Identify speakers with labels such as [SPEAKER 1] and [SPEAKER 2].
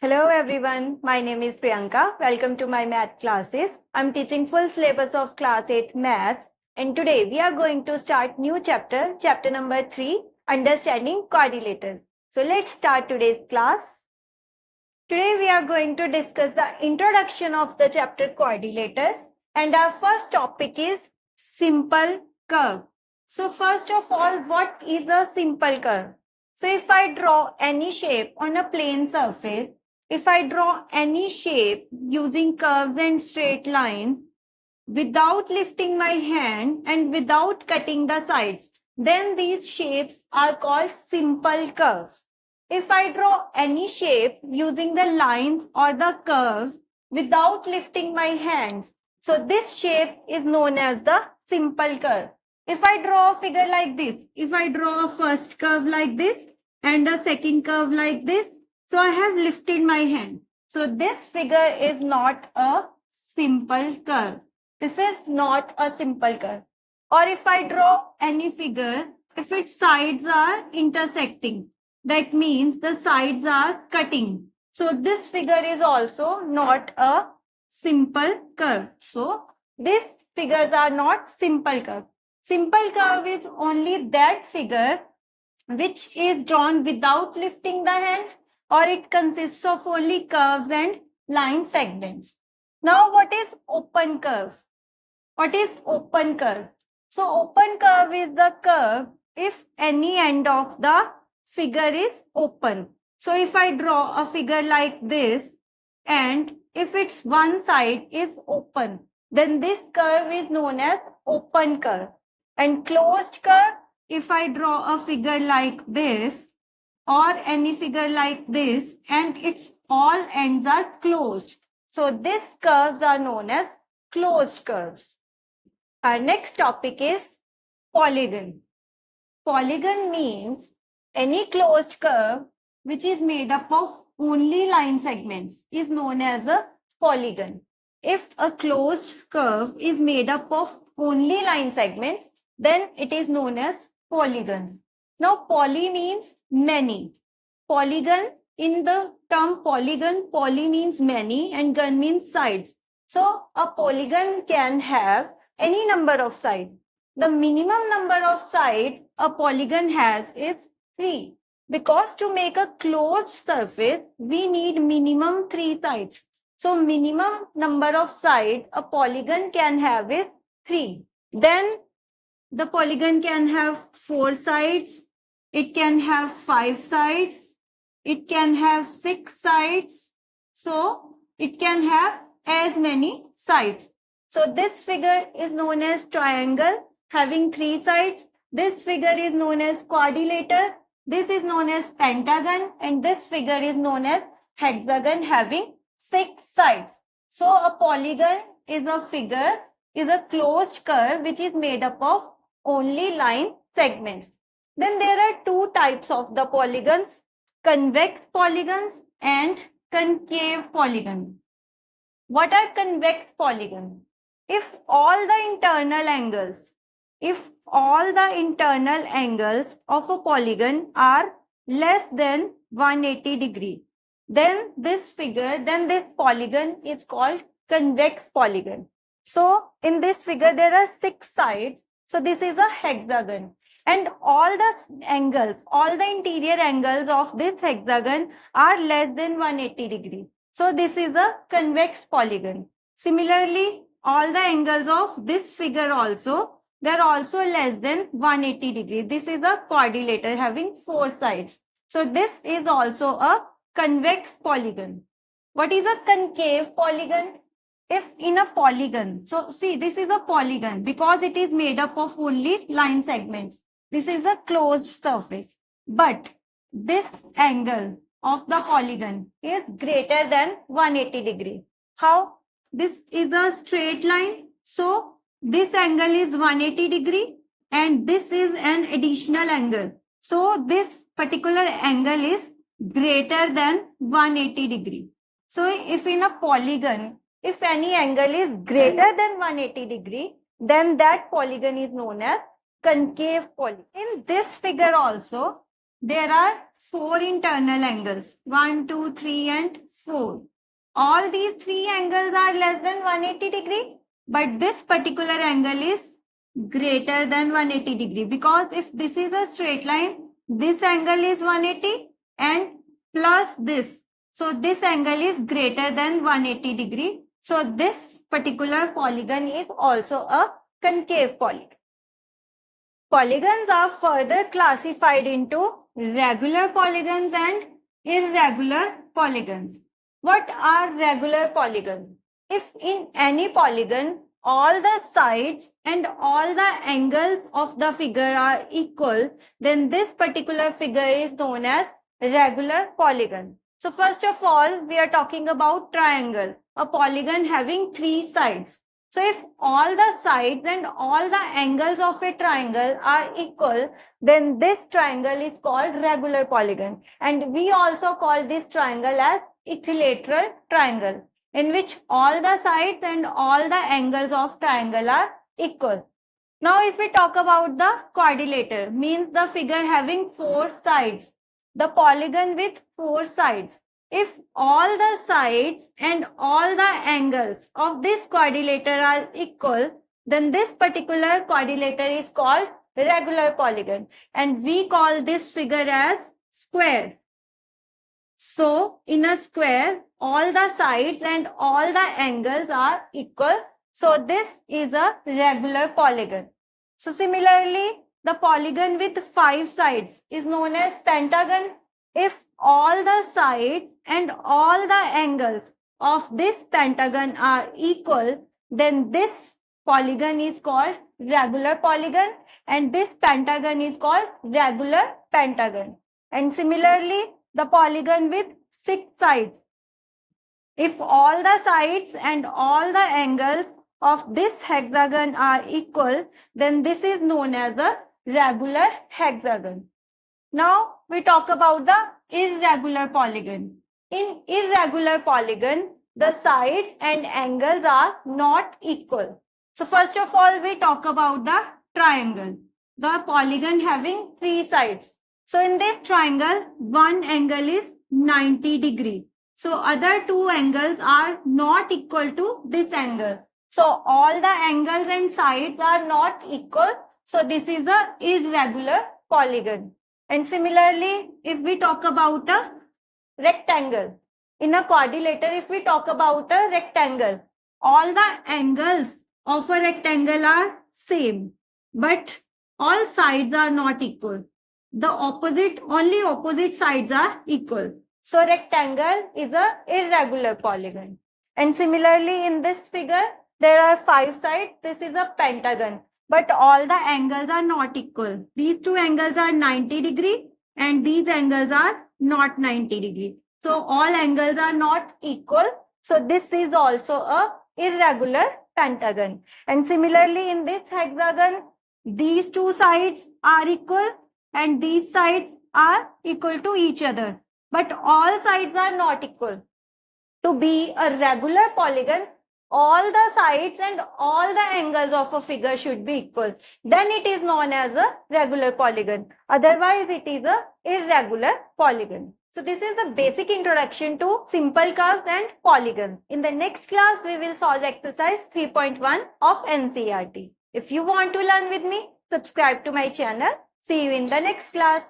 [SPEAKER 1] Hello everyone, my name is Priyanka. Welcome to my math classes. I'm teaching full syllabus of class 8 maths, and today we are going to start new chapter number 3, understanding quadrilaterals. So let's start today's class. Today we are going to discuss the introduction of the chapter quadrilaters, and our first topic is simple curve. So first of all, what is a simple curve? So if I draw any shape on a plane surface, if I draw any shape using curves and straight lines without lifting my hand and without cutting the sides, then these shapes are called simple curves. If I draw any shape using the lines or the curves without lifting my hands, so this shape is known as the simple curve. If I draw a figure like this, if I draw a first curve like this and a second curve like this, so I have lifted my hand. So this figure is not a simple curve. This is not a simple curve. Or if I draw any figure, if its sides are intersecting, that means the sides are cutting. So this figure is also not a simple curve. So these figures are not simple curve. Simple curve is only that figure which is drawn without lifting the hands, or it consists of only curves and line segments. Now what is open curve? What is open curve? So open curve is the curve if any end of the figure is open. So if I draw a figure like this and if its one side is open, then this curve is known as open curve. And closed curve, if I draw a figure like this or any figure like this and its all ends are closed, so these curves are known as closed curves. Our next topic is polygon. Polygon means any closed curve which is made up of only line segments is known as a polygon. If a closed curve is made up of only line segments, then it is known as polygon. Now, poly means many. Polygon, in the term polygon, poly means many and gon means sides. So, a polygon can have any number of sides. The minimum number of sides a polygon has is 3. Because to make a closed surface, we need minimum 3 sides. So minimum number of sides a polygon can have is 3. Then the polygon can have 4 sides. It can have 5 sides. It can have 6 sides. So it can have as many sides. So this figure is known as triangle having 3 sides. This figure is known as quadrilateral. This is known as pentagon, and this figure is known as hexagon having 6 sides. So a polygon is a figure, is a closed curve which is made up of only line segments. Then there are two types of the polygons, convex polygons and concave polygons. What are convex polygons? If all the internal angles of a polygon are less than 180 degree, then this polygon is called convex polygon. So in this figure there are 6 sides. So this is a hexagon, and all the interior angles of this hexagon are less than 180 degree. So this is a convex polygon. Similarly, all the angles of this figure also, they are also less than 180 degree. This is a quadrilateral having 4 sides. So this is also a convex polygon. What is a concave polygon? If in a polygon, so see, this is a polygon because it is made up of only line segments. This is a closed surface. But this angle of the polygon is greater than 180 degree. How? This is a straight line. So this angle is 180 degree and this is an additional angle. So this particular angle is greater than 180 degree. So if in a polygon, if any angle is greater than 180 degree, then that polygon is known as concave polygon. In this figure also, there are 4 internal angles. 1, 2, 3 and 4. All these 3 angles are less than 180 degree. But this particular angle is greater than 180 degree. Because if this is a straight line, this angle is 180 and plus this. So this angle is greater than 180 degree. So this particular polygon is also a concave polygon. Polygons are further classified into regular polygons and irregular polygons. What are regular polygons? If in any polygon, all the sides and all the angles of the figure are equal, then this particular figure is known as regular polygon. So first of all, we are talking about triangle, a polygon having 3 sides. So if all the sides and all the angles of a triangle are equal, then this triangle is called regular polygon. And we also call this triangle as equilateral triangle, in which all the sides and all the angles of triangle are equal. Now if we talk about the quadrilateral, means the figure having 4 sides, the polygon with 4 sides. If all the sides and all the angles of this quadrilateral are equal, then this particular quadrilateral is called regular polygon, and we call this figure as square. So in a square, all the sides and all the angles are equal. So this is a regular polygon. So similarly, the polygon with 5 sides is known as pentagon. If all the sides and all the angles of this pentagon are equal, then this polygon is called regular polygon and this pentagon is called regular pentagon. And similarly, the polygon with 6 sides. If all the sides and all the angles of this hexagon are equal, then this is known as a regular hexagon. Now we talk about the irregular polygon. In irregular polygon, the sides and angles are not equal. So first of all, we talk about the triangle, the polygon having 3 sides. So in this triangle, one angle is 90 degree. So other 2 angles are not equal to this angle. So all the angles and sides are not equal. So this is a irregular polygon. And similarly, if we talk about a rectangle, in a quadrilateral, if we talk about a rectangle, all the angles of a rectangle are same, but all sides are not equal. Only opposite sides are equal. So rectangle is a irregular polygon. And similarly, in this figure, there are 5 sides. This is a pentagon. But all the angles are not equal. These 2 angles are 90 degree and these angles are not 90 degree. So all angles are not equal. So this is also a irregular pentagon. And similarly in this hexagon, these 2 sides are equal and these sides are equal to each other. But all sides are not equal. To be a regular polygon, all the sides and all the angles of a figure should be equal. Then it is known as a regular polygon. Otherwise, it is a irregular polygon. So this is the basic introduction to simple curves and polygons. In the next class, we will solve exercise 3.1 of NCERT. If you want to learn with me, subscribe to my channel. See you in the next class.